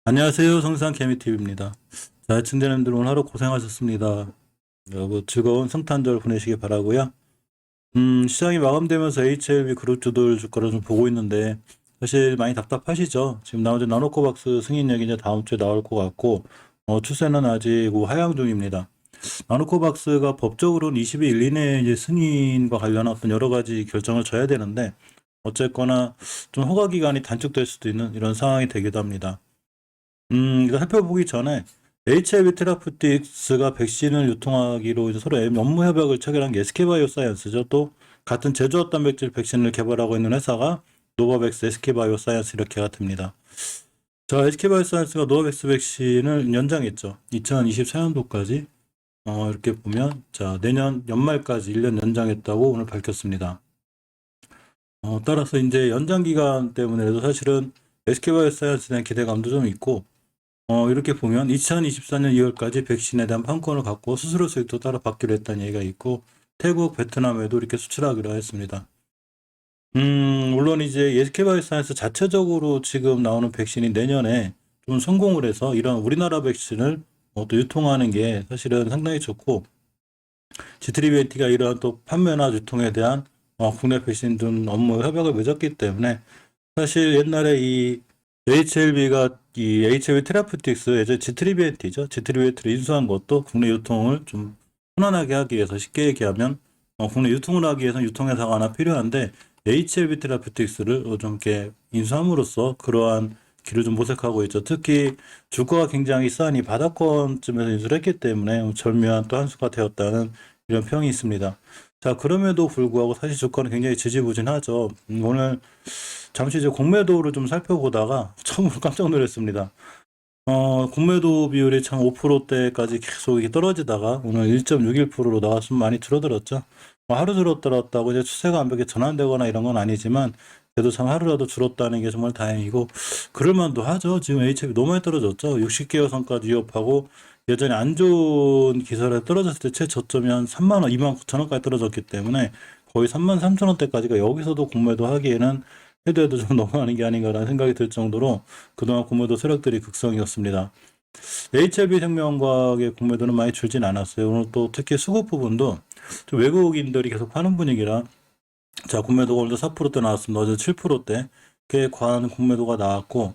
안녕하세요. 성산 개미TV입니다. 자, 애청자님들 오늘 하루 고생하셨습니다. 즐거운 성탄절 보내시기 바라고요. 시장이 마감되면서 HLB 그룹주들 주가를 좀 보고 있는데 사실 많이 답답하시죠? 지금 나머지 나노코박스 승인력이 이제 다음 주에 나올 것 같고 추세는 아직 하향 중입니다. 나노코박스가 법적으로는 20일 이내에 이제 승인과 관련한 어떤 여러 가지 결정을 줘야 되는데 어쨌거나 좀 허가 기간이 단축될 수도 있는 이런 상황이 되기도 합니다. 이거 살펴보기 전에 HIV 테라퓨틱스가 백신을 유통하기로 이제 서로 업무 협약을 체결한 게 SK바이오사이언스죠. 또 같은 제조업 단백질 백신을 개발하고 있는 회사가 노바백스, SK바이오사이언스 이렇게가 됩니다. 자, SK바이오사이언스가 노바백스 백신을 연장했죠. 2024년도까지. 이렇게 보면 자, 내년 연말까지 1년 연장했다고 오늘 밝혔습니다. 따라서 이제 연장 기간 때문에도 사실은 SK바이오사이언스에 대한 기대감도 좀 있고 이렇게 보면 2024년 2월까지 백신에 대한 판권을 갖고 수수료 수익도 따라 받기로 했다는 얘기가 있고 태국, 베트남에도 이렇게 수출하기로 했습니다. 물론 이제 SK바이오사이언스 자체적으로 지금 나오는 백신이 내년에 좀 성공을 해서 이런 우리나라 백신을 또 유통하는 게 사실은 상당히 좋고 G3BNT가 이러한 또 판매나 유통에 대한 국내 백신 등 업무 협약을 맺었기 때문에 사실 옛날에 이 HLB가 이 HIV 테라퓨틱스 예전 G3BNT죠. G3BNT를 인수한 것도 국내 유통을 좀 편안하게 하기 위해서 쉽게 얘기하면 국내 유통을 하기 위해서는 유통회사가 하나 필요한데 HLB 테라퓨틱스를 좀 이렇게 인수함으로써 그러한 길을 좀 모색하고 있죠. 특히 주가가 굉장히 싸니 바닥권쯤에서 인수를 했기 때문에 절묘한 또 한 수가 되었다는 이런 평이 있습니다. 자, 그럼에도 불구하고 사실 주가는 굉장히 지지부진하죠. 오늘 잠시 이제 공매도를 좀 살펴보다가 처음으로 깜짝 놀랐습니다. 공매도 비율이 참 5%대까지 계속 이렇게 떨어지다가 오늘 1.61%로 나왔으면 많이 줄어들었죠. 하루 줄어들었다고 이제 추세가 완벽히 전환되거나 이런 건 아니지만 그래도 참 하루라도 줄었다는 게 정말 다행이고 그럴만도 하죠. 지금 HF 너무 많이 떨어졌죠. 60개월 선까지 위협하고 예전에 안 좋은 기설에 떨어졌을 때 최저점이 한 3만 원, 2만 9천 원까지 떨어졌기 때문에 거의 3만 3천 원대까지가 여기서도 공매도 하기에는 해도 좀 너무하는 게 아닌가라는 생각이 들 정도로 그동안 공매도 세력들이 극성이었습니다. HLB 생명과학의 공매도는 많이 줄진 않았어요. 오늘 또 특히 수급 부분도 좀 외국인들이 계속 파는 분위기라 자, 공매도가 오늘도 4%대 나왔습니다. 어제 7%대 꽤 과한 공매도가 나왔고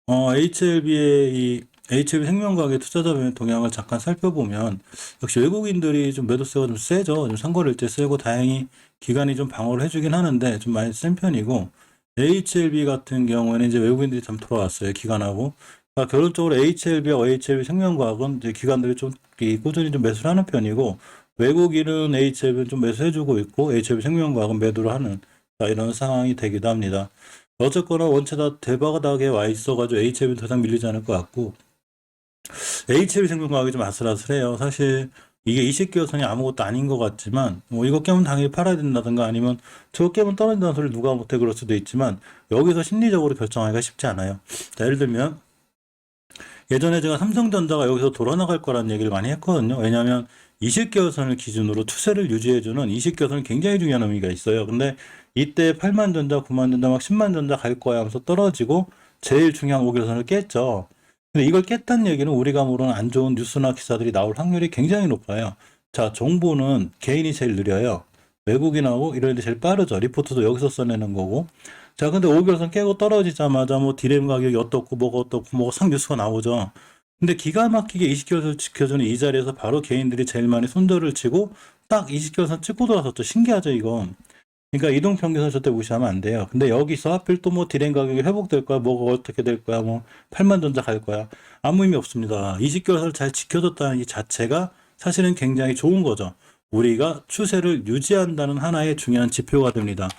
HLB의 이 HLB 생명과학의 투자자 동향을 잠깐 살펴보면 역시 외국인들이 좀 매도세가 좀 세죠. 좀 상거래일제 세고 다행히 기간이 좀 방어를 해주긴 하는데 좀 많이 센 편이고 HLB 같은 경우에는 이제 외국인들이 좀 돌아왔어요. 기간하고. 그러니까 결론적으로 HLB와 OHLB 생명과학은 이제 기관들이 좀 꾸준히 좀 매수를 하는 편이고 외국인은 HLB는 좀 매수해주고 있고 HLB 생명과학은 매도를 하는 이런 상황이 되기도 합니다. 어쨌거나 원체 다 대바닥에 와 있어가지고 HLB는 더 이상 밀리지 않을 것 같고 HLB 생명과학이 좀 아슬아슬해요. 사실 이게 20개월선이 아무것도 아닌 것 같지만 이거 깨면 당연히 팔아야 된다든가 아니면 저거 깨면 떨어진다는 소리 누가 못해 그럴 수도 있지만 여기서 심리적으로 결정하기가 쉽지 않아요. 자, 예를 들면 예전에 제가 삼성전자가 여기서 돌아나갈 거라는 얘기를 많이 했거든요. 왜냐하면 20개월선을 기준으로 추세를 유지해주는 20개월선이 굉장히 중요한 의미가 있어요. 근데 이때 8만 전자, 9만 전자, 막 10만 전자 갈 거야 하면서 떨어지고 제일 중요한 5개월선을 깼죠. 근데 이걸 깼다는 얘기는 우리가 모르는 안 좋은 뉴스나 기사들이 나올 확률이 굉장히 높아요. 자, 정보는 개인이 제일 느려요. 외국인하고 이런 데 제일 빠르죠. 리포트도 여기서 써내는 거고. 자, 근데 5개월선 깨고 떨어지자마자 뭐 디램 가격이 어떻고 뭐가 어떻고 뭐가 상 뉴스가 나오죠. 근데 기가 막히게 20개월선 지켜주는 이 자리에서 바로 개인들이 제일 많이 손절을 치고 딱 20개월선 찍고 돌아섰죠. 신기하죠, 이거. 그러니까 이동평균선 절대 무시하면 안 돼요. 근데 여기서 하필 또 뭐 디램 가격이 회복될 거야, 뭐가 어떻게 될 거야, 뭐 8만 전자 갈 거야. 아무 의미 없습니다. 20개월선을 잘 지켜줬다는 이 자체가 사실은 굉장히 좋은 거죠. 우리가 추세를 유지한다는 하나의 중요한 지표가 됩니다.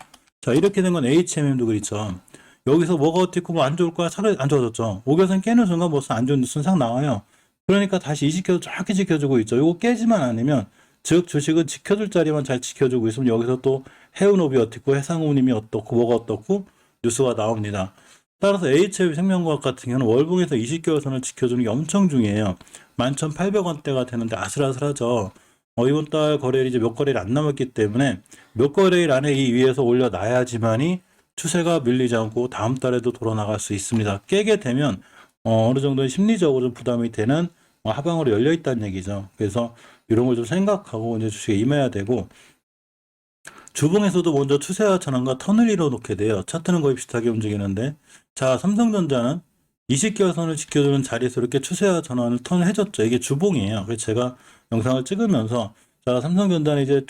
자, 이렇게 된 건 HMM도 그렇죠. 여기서 뭐가 어떻고 뭐 안 좋을 거야, 차라리 안 좋아졌죠. 5개월선 깨는 순간 벌써 안 좋은 뉴스는 상 나와요. 그러니까 다시 20개월 정확히 지켜주고 있죠. 이거 깨지만 않으면 즉 주식은 지켜줄 자리만 잘 지켜주고 있으면 여기서 또 해운업이 어떻고 해상운임이 어떻고 뭐가 어떻고 뉴스가 나옵니다. 따라서 HLB 생명과학 같은 경우는 월봉에서 20개월선을 지켜주는 게 엄청 중요해요. 11,800원대가 되는데 아슬아슬하죠. 이번 달 거래일이 이제 몇 거래일 안 남았기 때문에 몇 거래일 안에 이 위에서 올려놔야지만이 추세가 밀리지 않고 다음 달에도 돌아나갈 수 있습니다. 깨게 되면 어느 정도는 심리적으로 좀 부담이 되는 하방으로 열려 있다는 얘기죠. 그래서 이런 걸 좀 생각하고 이제 주식에 임해야 되고, 주봉에서도 먼저 추세와 전환과 턴을 이뤄놓게 돼요. 차트는 거의 비슷하게 움직이는데, 자, 삼성전자는 20개월 선을 지켜주는 자리에서 이렇게 추세와 전환을 턴을 해줬죠. 이게 주봉이에요. 그래서 제가 영상을 찍으면서, 자, 삼성전자는 이제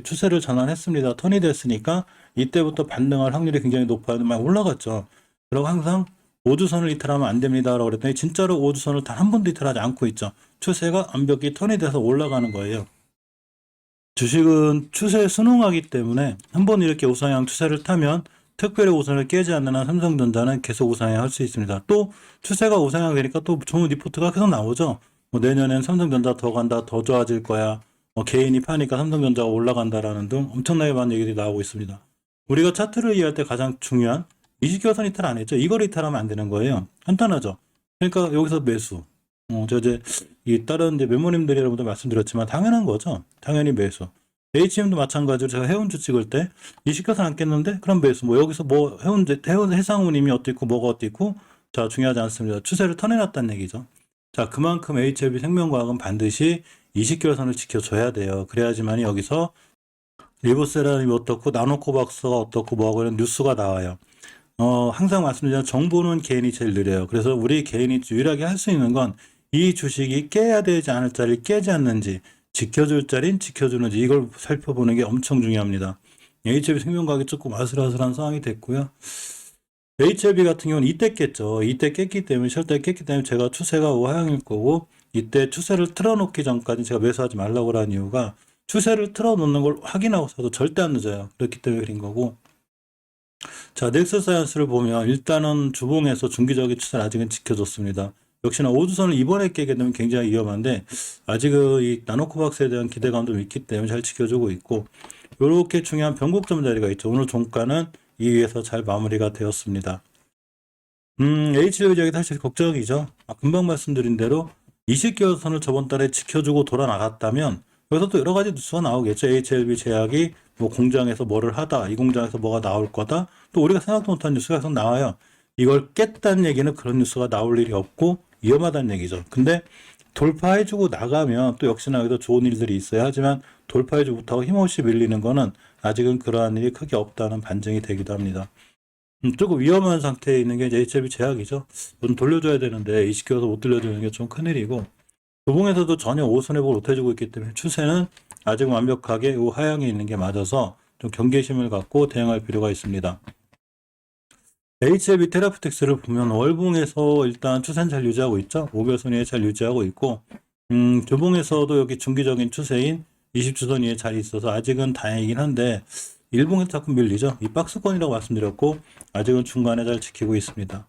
추세를 전환했습니다. 턴이 됐으니까 이때부터 반등할 확률이 굉장히 높아요. 많이 올라갔죠. 그리고 항상 5주선을 이탈하면 안 됩니다라고 그랬더니 진짜로 5주선을 단 한 번도 이탈하지 않고 있죠. 추세가 완벽히 턴이 돼서 올라가는 거예요. 주식은 추세에 순응하기 때문에 한번 이렇게 우상향 추세를 타면 특별히 우선을 깨지 않는 한 삼성전자는 계속 우상향할 수 있습니다. 또 추세가 우상향 되니까 또 좋은 리포트가 계속 나오죠. 뭐 내년엔 삼성전자 더 간다, 더 좋아질 거야. 개인이 파니까 삼성전자가 올라간다라는 등 엄청나게 많은 얘기들이 나오고 있습니다. 우리가 차트를 이해할 때 가장 중요한 20개월선 이탈 안 했죠. 이걸 이탈하면 안 되는 거예요. 간단하죠. 그러니까 여기서 매수. 이 다른 이제 메모님들이 여러분들 말씀드렸지만 당연한 거죠. 당연히 매수. HM도 마찬가지로 제가 해운주 찍을 때 20개선 안 깼는데 그럼 매수. 뭐 여기서 뭐 해상운임이 어떻고 뭐가 어떻고 자 중요하지 않습니다. 추세를 턴해놨다는 얘기죠. 자 그만큼 HLB 생명과학은 반드시 20개월선을 지켜줘야 돼요. 그래야지만 여기서 리보세라님이 어떻고 나노코박스가 어떻고 뭐하고 이런 뉴스가 나와요. 항상 말씀드리지만 정보는 개인이 제일 느려요. 그래서 우리 개인이 유일하게 할 수 있는 건 이 주식이 깨야 되지 않을 자리를 깨지 않는지, 지켜줄 자리는 지켜주는지 이걸 살펴보는 게 엄청 중요합니다. HLB 생명과학이 조금 아슬아슬한 상황이 됐고요. HLB 같은 경우는 이때 깼죠. 이때 깼기 때문에 절대 깼기 때문에 제가 추세가 우하향일 거고 이때 추세를 틀어놓기 전까지 제가 매수하지 말라고 하는 이유가 추세를 틀어놓는 걸 확인하고서도 절대 안 늦어요. 그렇기 때문에 그런 거고. 자, 넥서사이언스를 보면 일단은 주봉에서 중기적인 추세를 아직은 지켜줬습니다. 역시나 5주선을 이번에 깨게 되면 굉장히 위험한데 아직은 이 나노코박스에 대한 기대감도 있기 때문에 잘 지켜주고 있고 이렇게 중요한 변곡점 자리가 있죠. 오늘 종가는 이 위에서 잘 마무리가 되었습니다. HLB 사실 걱정이죠. 금방 말씀드린 대로 20개월 선을 저번 달에 지켜주고 돌아 나갔다면 여기서 또 여러 가지 뉴스가 나오겠죠. HLB 제약이 뭐 공장에서 뭐를 하다, 이 공장에서 뭐가 나올 거다. 또 우리가 생각도 못한 뉴스가 계속 나와요. 이걸 깼다는 얘기는 그런 뉴스가 나올 일이 없고 위험하다는 얘기죠. 근데 돌파해주고 나가면 또 역시나 여기서 좋은 일들이 있어야 하지만 돌파해주지 못하고 힘없이 밀리는 거는 아직은 그러한 일이 크게 없다는 반증이 되기도 합니다. 조금 위험한 상태에 있는 게 이제 HLB 제약이죠. 돈 돌려줘야 되는데 20개월서 못 돌려주는 게 좀 큰일이고 도봉에서도 전혀 5선 회복을 못 해주고 있기 때문에 추세는 아직 완벽하게 하향에 있는 게 맞아서 좀 경계심을 갖고 대응할 필요가 있습니다. HLB 테라프텍스를 보면 월봉에서 일단 추세는 잘 유지하고 있죠. 5개선 위에 잘 유지하고 있고 주봉에서도 여기 중기적인 추세인 20주선 위에 잘 있어서 아직은 다행이긴 한데 일봉에서 자꾸 밀리죠. 이 박스권이라고 말씀드렸고 아직은 중간에 잘 지키고 있습니다.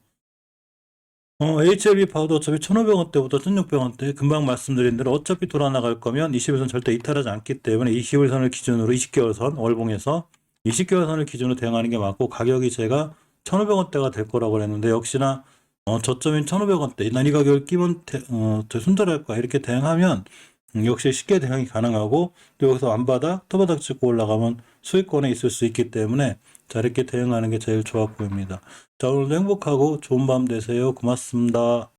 HLB 파워도 어차피 1,500원대부터 1,600원대 금방 말씀드린 대로 어차피 돌아나갈 거면 20일선 절대 이탈하지 않기 때문에 20일선을 기준으로 20개월선 월봉에서 20개월선을 기준으로 대응하는 게 맞고 가격이 제가 1,500원대가 될 거라고 그랬는데 역시나 저점인 1,500원대 난 이 가격을 끼면 손절할 거야 이렇게 대응하면 역시 쉽게 대응이 가능하고 또 여기서 안 받아 토바닥 찍고 올라가면 수익권에 있을 수 있기 때문에 자 이렇게 대응하는 게 제일 좋아 보입니다. 자 오늘도 행복하고 좋은 밤 되세요. 고맙습니다.